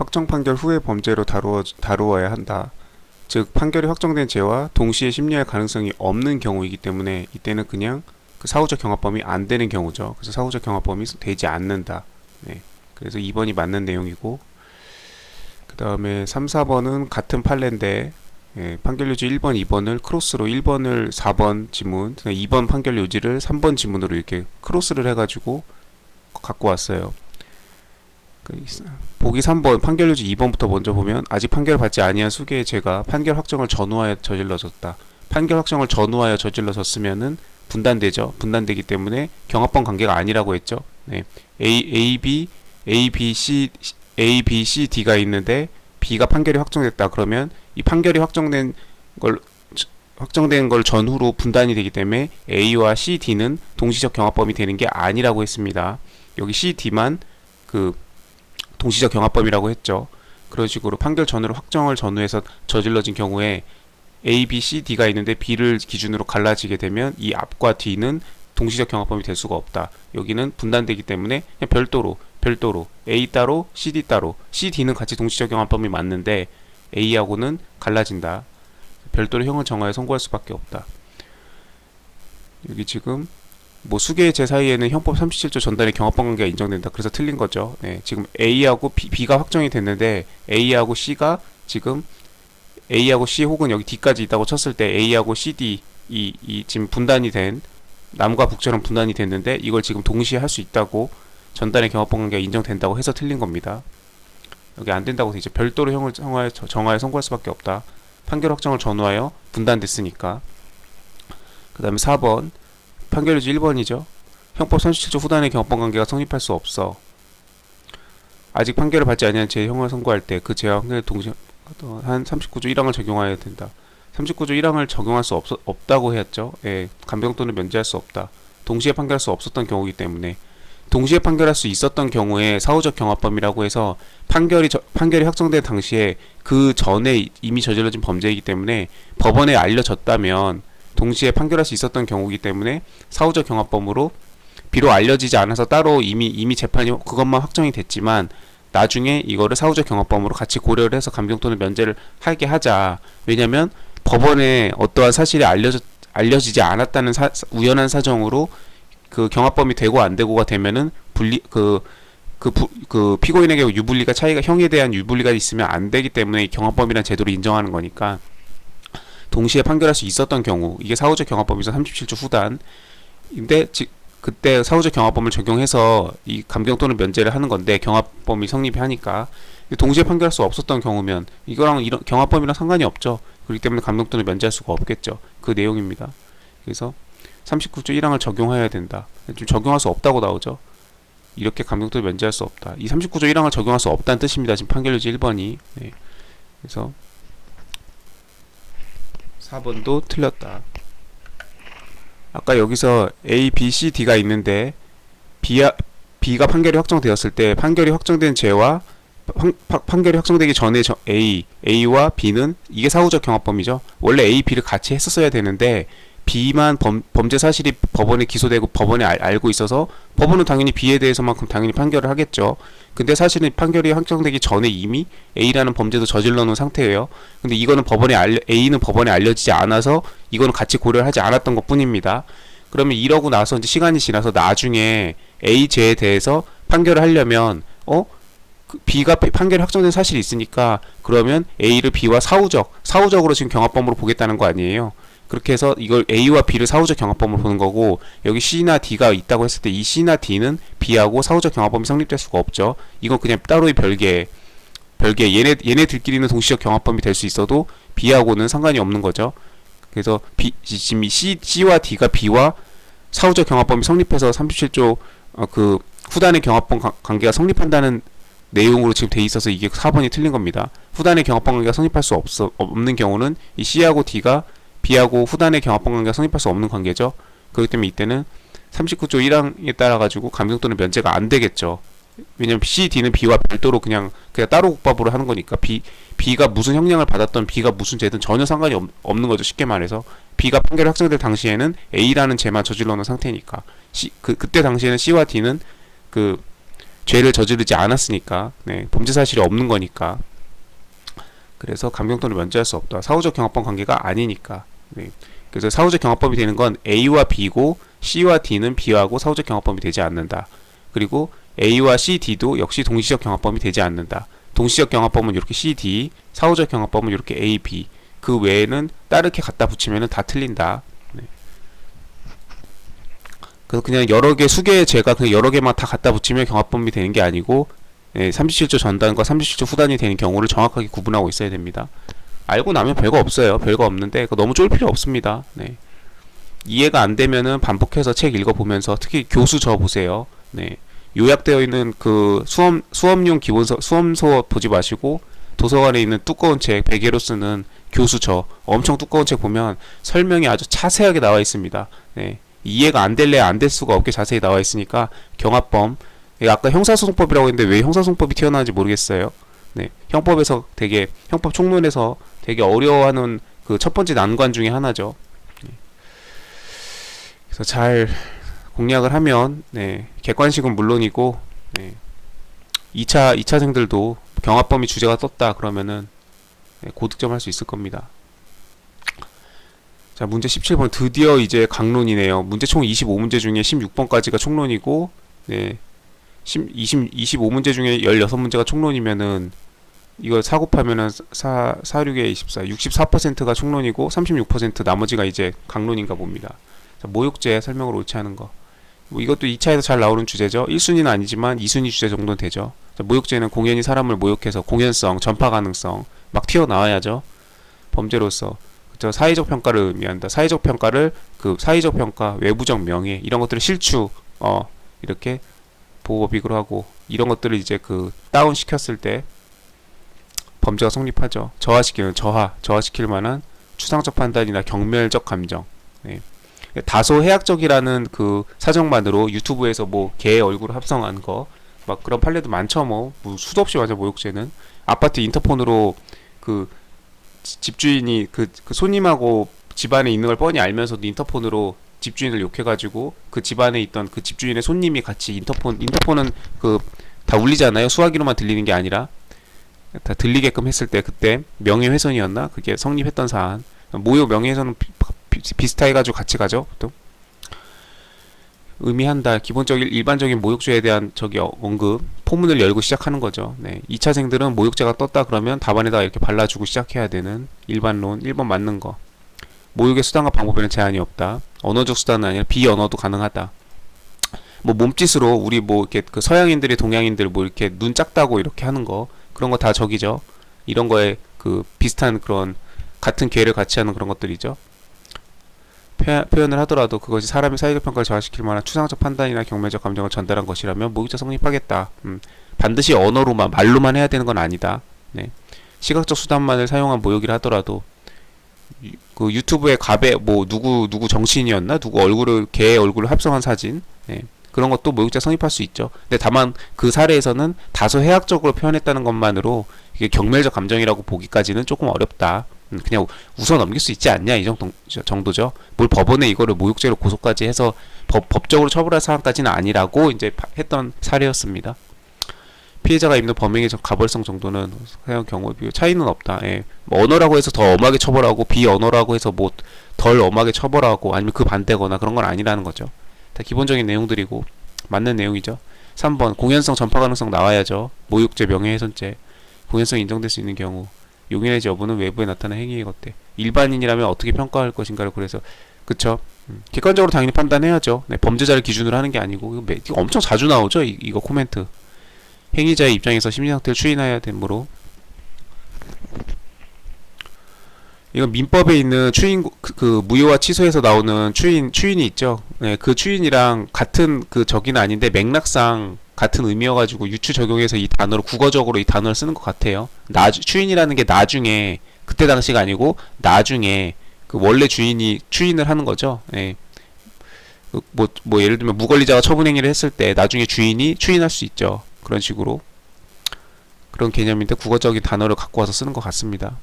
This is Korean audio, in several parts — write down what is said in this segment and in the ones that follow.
확정 판결 후의 범죄로 다루어야 한다. 즉 판결이 확정된 죄와 동시에 심리할 가능성이 없는 경우이기 때문에 이때는 그냥 그 사후적 경합범위 안 되는 경우죠. 그래서 사후적 경합범위 되지 않는다. 네. 그래서 2번이 맞는 내용이고, 그 다음에 3, 4번은 같은 판례인데 판결 요지 1번, 2번을 크로스로 1번을 4번 지문, 2번 판결 요지를 3번 지문으로 이렇게 크로스를 해가지고 갖고 왔어요. 보기 3번 판결 요지 2번부터 먼저 보면, 아직 판결을 받지 아니한 수개의 죄가 판결 확정을 전후하여 저질러졌다. 판결 확정을 전후하여 저질러졌으면은 분단되죠. 분단되기 때문에 경합범 관계가 아니라고 했죠. 네. A, B, C, D가 있는데 B가 판결이 확정됐다. 그러면 이 판결이 확정된 걸 전후로 분단이 되기 때문에 A와 C, D는 동시적 경합범이 되는 게 아니라고 했습니다. 여기 C, D만 그 동시적 경합범이라고 했죠. 그런 식으로 판결 전후로 확정을 전후해서 저질러진 경우에 A, B, C, D가 있는데 B를 기준으로 갈라지게 되면 이 앞과 뒤는 동시적 경합범이 될 수가 없다. 여기는 분단되기 때문에 그냥 별도로 A 따로 C, D 따로, C, D는 같이 동시적 경합범이 맞는데 A하고는 갈라진다. 별도로 형을 정하여 선고할 수밖에 없다. 여기 지금 뭐 수개의 죄 사이에는 형법 37조 전단의 경합범 관계가 인정된다. 그래서 틀린 거죠. 네, 지금 A하고 B가 확정이 됐는데 A하고 C가 지금 A하고 C 혹은 여기 D까지 있다고 쳤을 때 A하고 C, D 이 지금 분단이 된, 남과 북처럼 분단이 됐는데 이걸 지금 동시에 할 수 있다고 전단의 경합범 관계가 인정된다고 해서 틀린 겁니다. 여기 안 된다고 해서 이제 별도로 형을 정하여 선고할 수밖에 없다. 판결 확정을 전후하여 분단됐으니까. 그 다음에 4번 판결 요지 1번이죠. 형법 37조 후단의 경합범 관계가 성립할 수 없어. 아직 판결을 받지 아니한 죄의 형을 선고할 때 그 죄와 판결 동시에 한 39조 1항을 적용하여야 된다. 39조 1항을 적용할 수 없다고 했죠. 예, 감경 또는 면제할 수 없다. 동시에 판결할 수 없었던 경우이기 때문에, 동시에 판결할 수 있었던 경우에 사후적 경합범이라고 해서 판결이 확정된 당시에 그 전에 이미 저질러진 범죄이기 때문에 법원에 알려졌다면 동시에 판결할 수 있었던 경우이기 때문에 사후적 경합범으로, 비록 알려지지 않아서 따로 이미 재판이 그것만 확정이 됐지만 나중에 이거를 사후적 경합범으로 같이 고려를 해서 감경 또는 면제를 하게 하자. 왜냐면 법원에 어떠한 사실이 알려지지 않았다는 우연한 사정으로 그 경합범이 되고 안 되고가 되면은 피고인에게 유불리가 차이가, 형에 대한 유불리가 있으면 안 되기 때문에 경합범이라는 제도를 인정하는 거니까, 동시에 판결할 수 있었던 경우, 이게 사후적 경합범에서 37조 후단. 근데 그때 사후적 경합범을 적용해서 이 감경 또는 면제를 하는 건데 경합범이 성립하니까, 동시에 판결할 수 없었던 경우면 이거랑 이런 경합범이랑 상관이 없죠. 그렇기 때문에 감경 또는 면제할 수가 없겠죠. 그 내용입니다. 그래서 39조 1항을 적용해야 된다. 좀 적용할 수 없다고 나오죠. 이렇게 감경 또는 면제할 수 없다. 이 39조 1항을 적용할 수 없다는 뜻입니다. 지금 판결 요지 1번이. 네. 그래서 4번도 틀렸다. 아까 여기서 A, B, C, D가 있는데 B가 판결이 확정되었을 때 판결이 확정된 죄와 판결이 확정되기 전에 A와 B는 이게 사후적 경합범이죠. 원래 A, B를 같이 했었어야 되는데 B만 범죄 사실이 법원에 기소되고 법원에 알고 있어서 법원은 당연히 B에 대해서만큼 당연히 판결을 하겠죠. 근데 사실은 판결이 확정되기 전에 이미 A라는 범죄도 저질러 놓은 상태예요. 근데 이거는 A는 법원에 알려지지 않아서 이거는 같이 고려를 하지 않았던 것 뿐입니다. 그러면 이러고 나서 이제 시간이 지나서 나중에 A 죄에 대해서 판결을 하려면 B가 판결이 확정된 사실이 있으니까 그러면 A를 B와 사후적으로 지금 경합범으로 보겠다는 거 아니에요. 그렇게 해서 이걸 A와 B를 사후적 경합범으로 보는 거고, 여기 C나 D가 있다고 했을 때 이 C나 D는 B하고 사후적 경합범이 성립될 수가 없죠. 이건 그냥 따로의 별개 얘네들끼리는 동시적 경합범이 될 수 있어도 B하고는 상관이 없는 거죠. 그래서 지금 C와 D가 B와 사후적 경합범이 성립해서 37조 그 후단의 경합범 관계가 성립한다는 내용으로 지금 돼 있어서 이게 4번이 틀린 겁니다. 후단의 경합범 관계가 성립할 수 없는 경우는 이 C하고 D가 B하고 후단의 경합범 관계가 성립할 수 없는 관계죠. 그렇기 때문에 이때는 39조 1항에 따라 가지고 감경 또는 면제가 안 되겠죠. 왜냐면 C, D는 B와 별도로 그냥 따로 국밥으로 하는 거니까 B가 무슨 형량을 받았던 B가 무슨 죄든 전혀 상관이 없는 거죠. 쉽게 말해서 B가 판결이 확정될 당시에는 A라는 죄만 저질러 놓은 상태니까 그때 당시에는 C와 D는 죄를 저지르지 않았으니까, 네, 범죄 사실이 없는 거니까. 그래서 감경권을 면제할 수 없다. 사후적 경합범 관계가 아니니까. 네. 그래서 사후적 경합범이 되는 건 A와 B고 C와 D는 B하고 사후적 경합범이 되지 않는다. 그리고 A와 C, D도 역시 동시적 경합범이 되지 않는다. 동시적 경합범은 이렇게 C, D, 사후적 경합범은 이렇게 A, B. 그 외에는 따르게 갖다 붙이면 다 틀린다. 네. 그래서 그냥 여러 개 수개의 죄가 그냥 여러 개만 다 갖다 붙이면 경합범이 되는 게 아니고, 네, 37조 전단과 37조 후단이 되는 경우를 정확하게 구분하고 있어야 됩니다. 알고 나면 별거 없어요. 별거 없는데 너무 쫄 필요 없습니다. 네. 이해가 안 되면은 반복해서 책 읽어보면서 특히 교수 저 보세요. 네. 요약되어 있는 그 수업용 기본서 수험서 보지 마시고 도서관에 있는 두꺼운 책 베개로 쓰는 교수 저 엄청 두꺼운 책 보면 설명이 아주 자세하게 나와 있습니다. 네. 이해가 안 될래 안 될 수가 없게 자세히 나와 있으니까 경합범, 아까 형사소송법이라고 했는데 왜 형사소송법이 튀어나왔는지 모르겠어요. 네. 형법에서 되게 형법 총론에서 되게 어려워하는 그 첫 번째 난관 중에 하나죠. 네. 그래서 잘 공략을 하면, 네, 객관식은 물론이고, 네, 2차생들도 경합범위 주제가 떴다 그러면은, 네, 고득점 할 수 있을 겁니다. 자, 문제 17번 드디어 이제 강론이네요. 문제 총 25문제 중에 16번까지가 총론이고, 네, 25문제 중에 16문제가 총론이면은 이걸 4 곱하면은 4, 6에 24, 64%가 총론이고 36% 나머지가 이제 강론인가 봅니다. 자, 모욕죄 설명을 옳지 않은 거. 뭐 이것도 2차에서 잘 나오는 주제죠. 1순위는 아니지만 2순위 주제 정도는 되죠. 자, 모욕죄는 공연히 사람을 모욕해서 공연성, 전파 가능성 막 튀어나와야죠. 범죄로서. 그쵸? 사회적 평가를 의미한다. 사회적 평가를 그 사회적 평가, 외부적 명예 이런 것들을 실추 이렇게 보호법익으로 하고 이런 것들을 이제 그 다운 시켰을 때 범죄가 성립하죠. 저하시키는 저하시킬 만한 추상적 판단이나 경멸적 감정. 네. 다소 해학적이라는 그 사정만으로 유튜브에서 뭐 개 얼굴 합성한 거 막 그런 판례도 많죠. 뭐 수도 없이 맞아. 모욕죄는 아파트 인터폰으로 그 집주인이 그 손님하고 집안에 있는 걸 뻔히 알면서도 인터폰으로 집주인을 욕해가지고 그 집안에 있던 그 집주인의 손님이 같이 인터폰은 그 다 울리잖아요. 수화기로만 들리는 게 아니라 다 들리게끔 했을 때 그때 명예훼손이었나? 그게 성립했던 사안. 모욕 명예훼손은 비슷해가지고 같이 가죠. 보통 의미한다. 기본적인 일반적인 모욕죄에 대한 저기 언급 포문을 열고 시작하는 거죠. 네. 2차생들은 모욕죄가 떴다 그러면 답안에다가 이렇게 발라주고 시작해야 되는 일반론 1번 맞는 거. 모욕의 수단과 방법에는 제한이 없다. 언어적 수단은 아니라 비언어도 가능하다. 뭐 몸짓으로 우리 뭐 이렇게 그 서양인들이 동양인들 뭐 이렇게 눈 작다고 이렇게 하는 거 그런 거 다 저기죠. 이런 거에 그 비슷한 그런 같은 괴를 같이 하는 그런 것들이죠. 표현을 하더라도 그것이 사람의 사회적 평가를 저하시킬 만한 추상적 판단이나 경멸적 감정을 전달한 것이라면 모욕죄 성립하겠다. 반드시 언어로만 말로만 해야 되는 건 아니다. 네. 시각적 수단만을 사용한 모욕이라 하더라도 그 유튜브에 갑에 뭐 누구 정치인이었나 누구 얼굴을 개 얼굴을 합성한 사진, 네. 그런 것도 모욕죄 성립할 수 있죠. 근데 다만 그 사례에서는 다소 해학적으로 표현했다는 것만으로 이게 경멸적 감정이라고 보기까지는 조금 어렵다. 그냥 웃어 넘길 수 있지 않냐 이 정도죠. 뭘 법원에 이거를 모욕죄로 고소까지 해서 법적으로 처벌할 사안까지는 아니라고 이제 했던 사례였습니다. 피해자가 입는 범행의 가벌성 정도는 사용 경우에 비해 차이는 없다. 예. 뭐 언어라고 해서 더 엄하게 처벌하고 비언어라고 해서 뭐 덜 엄하게 처벌하고 아니면 그 반대거나 그런 건 아니라는 거죠. 다 기본적인 내용들이고 맞는 내용이죠. 3번 공연성 전파 가능성 나와야죠. 모욕죄 명예훼손죄 공연성이 인정될 수 있는 경우 용인의 여부는 외부에 나타난 행위의 것들 일반인이라면 어떻게 평가할 것인가를 그래서 그쵸. 객관적으로 당연히 판단해야죠. 네, 범죄자를 기준으로 하는 게 아니고 이거 엄청 자주 나오죠. 이거 코멘트 행위자의 입장에서 심리상태를 추인해야 되므로 이건 민법에 있는 추인 그 무효와 취소에서 나오는 추인이 있죠. 네, 그 추인이랑 같은 그 적이는 아닌데 맥락상 같은 의미여가지고 유추 적용해서 이 단어를 국어적으로 이 단어를 쓰는 것 같아요. 추인이라는 게 나중에 그때 당시가 아니고 나중에 그 원래 주인이 추인을 하는 거죠. 네. 뭐 예를 들면 무권리자가 처분행위를 했을 때 나중에 주인이 추인할 수 있죠. 그런 식으로 그런 개념인데 국어적인 단어를 갖고 와서 쓰는 것 같습니다.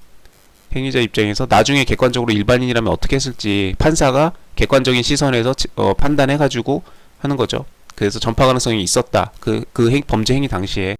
행위자 입장에서 나중에 객관적으로 일반인이라면 어떻게 했을지 판사가 객관적인 시선에서 판단해가지고 하는 거죠. 그래서 전파 가능성이 있었다. 범죄 행위 당시에